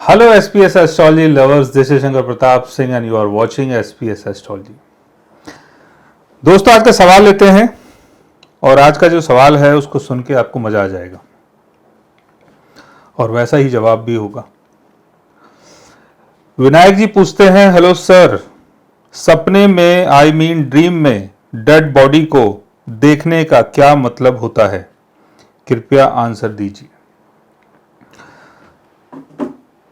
Hello SPS Astrology lovers, this is Shankar Pratap Singh and you are watching SPS Astrology। दोस्तों आज का सवाल लेते हैं और आज का जो सवाल है उसको सुन के आपको मजा आ जाएगा और वैसा ही जवाब भी होगा। विनायक जी पूछते हैं, हेलो सर, सपने में ड्रीम में डेड बॉडी को देखने का क्या मतलब होता है, कृपया आंसर दीजिए।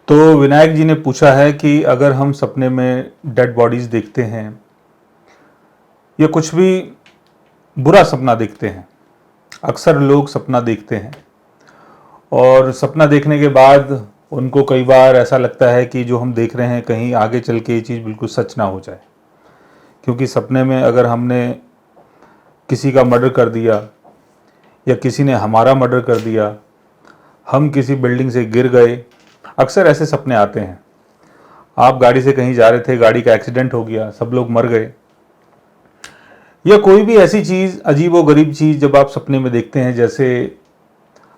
तो विनायक जी ने पूछा है कि अगर हम सपने में डेड बॉडीज देखते हैं या कुछ भी बुरा सपना देखते हैं, अक्सर लोग सपना देखते हैं और सपना देखने के बाद उनको कई बार ऐसा लगता है कि जो हम देख रहे हैं कहीं आगे चल के ये चीज़ बिल्कुल सच ना हो जाए, क्योंकि सपने में अगर हमने किसी का मर्डर कर दिया या किसी ने हमारा मर्डर कर दिया, हम किसी बिल्डिंग से गिर गए, अक्सर ऐसे सपने आते हैं। आप गाड़ी से कहीं जा रहे थे, गाड़ी का एक्सीडेंट हो गया, सब लोग मर गए, या कोई भी ऐसी चीज़, अजीब व गरीब चीज़ जब आप सपने में देखते हैं, जैसे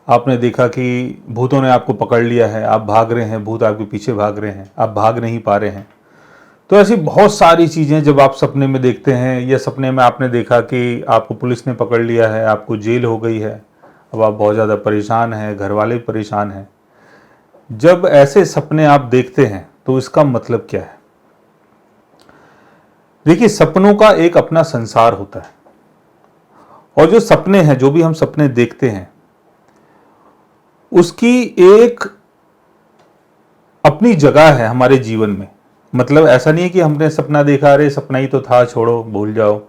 आपने देखा कि भूतों ने आपको पकड़ लिया है, आप भाग रहे हैं, भूत आपके पीछे भाग रहे हैं, आप भाग नहीं पा रहे हैं। तो ऐसी बहुत सारी चीज़ें जब आप सपने में देखते हैं, या सपने में आपने देखा कि आपको पुलिस ने पकड़ लिया है, आपको जेल हो गई है, अब आप बहुत ज़्यादा परेशान हैं, घर वाले परेशान हैं, जब ऐसे सपने आप देखते हैं तो इसका मतलब क्या है? देखिए, सपनों का एक अपना संसार होता है और जो सपने हैं, जो भी हम सपने देखते हैं, उसकी एक अपनी जगह है हमारे जीवन में। मतलब ऐसा नहीं है कि हमने सपना देखा, अरे सपना ही तो था, छोड़ो भूल जाओ,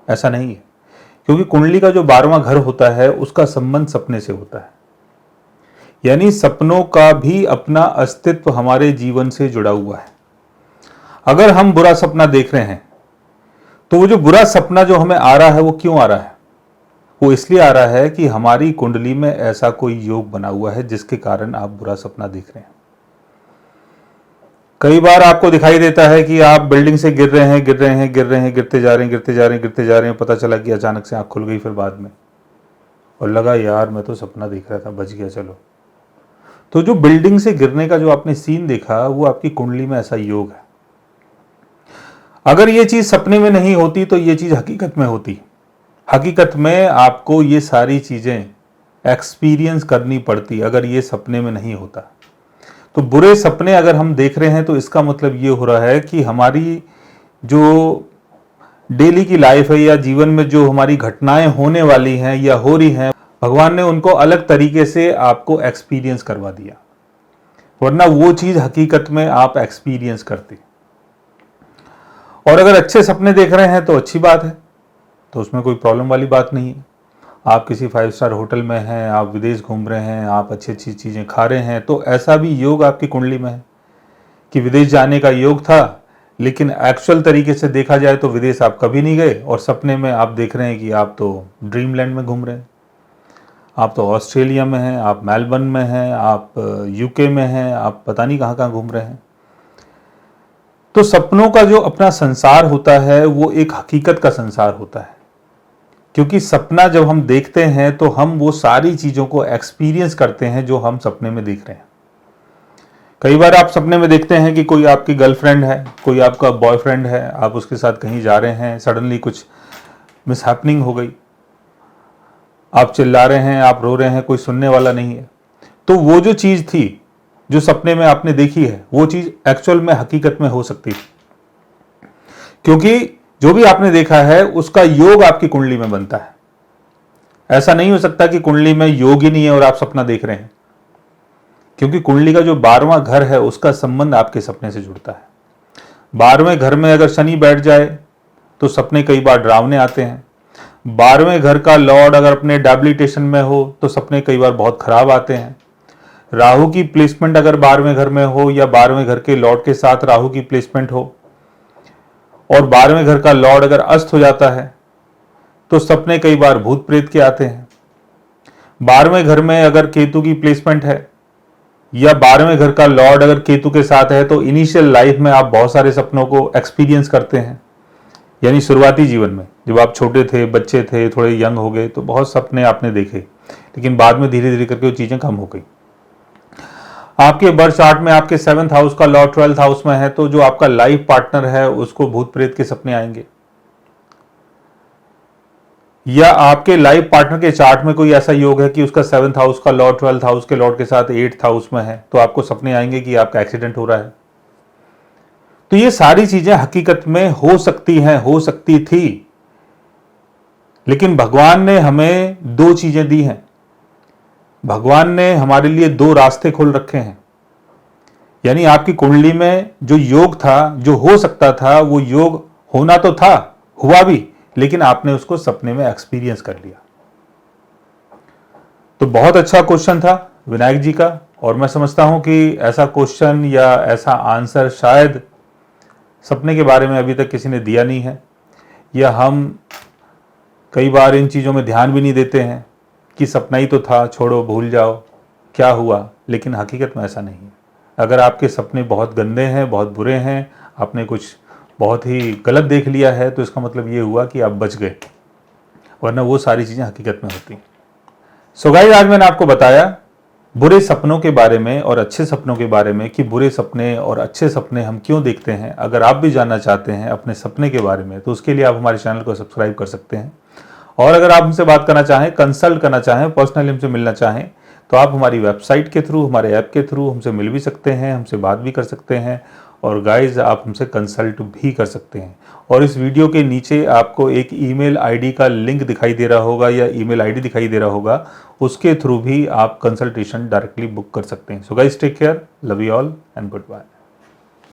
ऐसा नहीं है। क्योंकि कुंडली का जो 12वां घर होता है उसका संबंध सपने से होता है, यानी सपनों का भी अपना अस्तित्व हमारे जीवन से जुड़ा हुआ है। अगर हम बुरा सपना देख रहे हैं तो वो जो बुरा सपना जो हमें आ रहा है वो क्यों आ रहा है? वो इसलिए आ रहा है कि हमारी कुंडली में ऐसा कोई योग बना हुआ है जिसके कारण आप बुरा सपना देख रहे हैं। कई बार आपको दिखाई देता है कि आप बिल्डिंग से गिर रहे हैं, गिरते जा रहे हैं, पता चला कि अचानक से आंख खुल गई फिर बाद में, और लगा यार मैं तो सपना देख रहा था, बच गया चलो। तो जो बिल्डिंग से गिरने का जो आपने सीन देखा, वो आपकी कुंडली में ऐसा योग है। अगर ये चीज सपने में नहीं होती तो ये चीज हकीकत में होती। हकीकत में आपको ये सारी चीजें एक्सपीरियंस करनी पड़ती अगर ये सपने में नहीं होता। तो बुरे सपने अगर हम देख रहे हैं तो इसका मतलब ये हो रहा है कि हमारी जो डेली की लाइफ है या जीवन में जो हमारी घटनाएं होने वाली हैं या हो रही हैं, भगवान ने उनको अलग तरीके से आपको एक्सपीरियंस करवा दिया, वरना वो चीज हकीकत में आप एक्सपीरियंस करते। और अगर अच्छे सपने देख रहे हैं तो अच्छी बात है, तो उसमें कोई प्रॉब्लम वाली बात नहीं है। आप किसी 5 स्टार होटल में हैं, आप विदेश घूम रहे हैं, आप अच्छी अच्छी चीज़ें खा रहे हैं, तो ऐसा भी योग आपकी कुंडली में है कि विदेश जाने का योग था, लेकिन एक्चुअल तरीके से देखा जाए तो विदेश आप कभी नहीं गए और सपने में आप देख रहे हैं कि आप तो ड्रीम लैंड में घूम रहे हैं, आप तो ऑस्ट्रेलिया में हैं, आप मेलबर्न में हैं, आप यूके में हैं, आप पता नहीं कहाँ कहाँ घूम रहे हैं। तो सपनों का जो अपना संसार होता है वो एक हकीकत का संसार होता है, क्योंकि सपना जब हम देखते हैं तो हम वो सारी चीज़ों को एक्सपीरियंस करते हैं जो हम सपने में देख रहे हैं। कई बार आप सपने में देखते हैं कि कोई आपकी गर्लफ्रेंड है, कोई आपका बॉयफ्रेंड है, आप उसके साथ कहीं जा रहे हैं, सडनली कुछ मिसहैपनिंग हो गई, आप चिल्ला रहे हैं, आप रो रहे हैं, कोई सुनने वाला नहीं है। तो वो जो चीज़ थी जो सपने में आपने देखी है, वो चीज़ एक्चुअल में हकीकत में हो सकती थी, क्योंकि जो भी आपने देखा है उसका योग आपकी कुंडली में बनता है। ऐसा नहीं हो सकता कि कुंडली में योग ही नहीं है और आप सपना देख रहे हैं, क्योंकि कुंडली का जो 12वां घर है उसका संबंध आपके सपने से जुड़ता है। 12वें घर में अगर शनि बैठ जाए तो सपने कई बार डरावने आते हैं। 12वें घर का लॉर्ड अगर अपने डेबिलिटेशन में हो तो सपने कई बार बहुत खराब आते हैं। राहु की प्लेसमेंट अगर 12वें घर में हो या 12वें घर के लॉर्ड के साथ राहु की प्लेसमेंट हो और 12वें घर का लॉर्ड अगर अस्त हो जाता है तो सपने कई बार भूत प्रेत के आते हैं। 12वें घर में अगर केतु की प्लेसमेंट है या 12वें घर का लॉर्ड अगर केतु के साथ है तो इनिशियल लाइफ में आप बहुत सारे सपनों को एक्सपीरियंस करते हैं, यानी शुरुआती जीवन में जब आप छोटे थे, बच्चे थे, थोड़े यंग हो गए तो बहुत सपने आपने देखे, लेकिन बाद में धीरे धीरे करके वो चीज़ें कम हो गई। आपके बर्थ चार्ट में आपके 7th हाउस का लॉर्ड 12th हाउस में है, तो जो आपका लाइफ पार्टनर है उसको भूत प्रेत के सपने आएंगे। या आपके लाइफ पार्टनर के चार्ट में कोई ऐसा योग है कि उसका 7th हाउस का लॉर्ड 12th हाउस के लॉर्ड के साथ 8th हाउस में है, तो आपको सपने आएंगे कि आपका एक्सीडेंट हो रहा है। तो ये सारी चीजें हकीकत में हो सकती हैं, हो सकती थी, लेकिन भगवान ने हमें दो चीजें दी हैं। भगवान ने हमारे लिए दो रास्ते खोल रखे हैं। यानी आपकी कुंडली में जो योग था, जो हो सकता था, वो योग होना तो था, हुआ भी, लेकिन आपने उसको सपने में एक्सपीरियंस कर लिया। तो बहुत अच्छा क्वेश्चन था विनायक जी का, और मैं समझता हूं कि ऐसा क्वेश्चन या ऐसा आंसर शायद सपने के बारे में अभी तक किसी ने दिया नहीं है, या हम कई बार इन चीज़ों में ध्यान भी नहीं देते हैं कि सपना ही तो था, छोड़ो, भूल जाओ, क्या हुआ। लेकिन हकीकत में ऐसा नहीं है। अगर आपके सपने बहुत गंदे हैं, बहुत बुरे हैं, आपने कुछ बहुत ही गलत देख लिया है, तो इसका मतलब ये हुआ कि आप बच गए, वरना वो सारी चीज़ें हकीकत में होती। सो गाइस, आज मैंने आपको बताया बुरे सपनों के बारे में और अच्छे सपनों के बारे में, कि बुरे सपने और अच्छे सपने हम क्यों देखते हैं। अगर आप भी जानना चाहते हैं अपने सपने के बारे में, तो उसके लिए आप हमारे चैनल को सब्सक्राइब कर सकते हैं। और अगर आप हमसे बात करना चाहें, कंसल्ट करना चाहें, पर्सनली हमसे मिलना चाहें, तो आप हमारी वेबसाइट के थ्रू, हमारे ऐप के थ्रू हमसे मिल भी सकते हैं, हमसे बात भी कर सकते हैं, और गाइज आप हमसे कंसल्ट भी कर सकते हैं। और इस वीडियो के नीचे आपको एक ईमेल आईडी का लिंक दिखाई दे रहा होगा, या ईमेल आईडी दिखाई दे रहा होगा, उसके थ्रू भी आप कंसल्टेशन डायरेक्टली बुक कर सकते हैं। So guys, take care, love you all and good bye.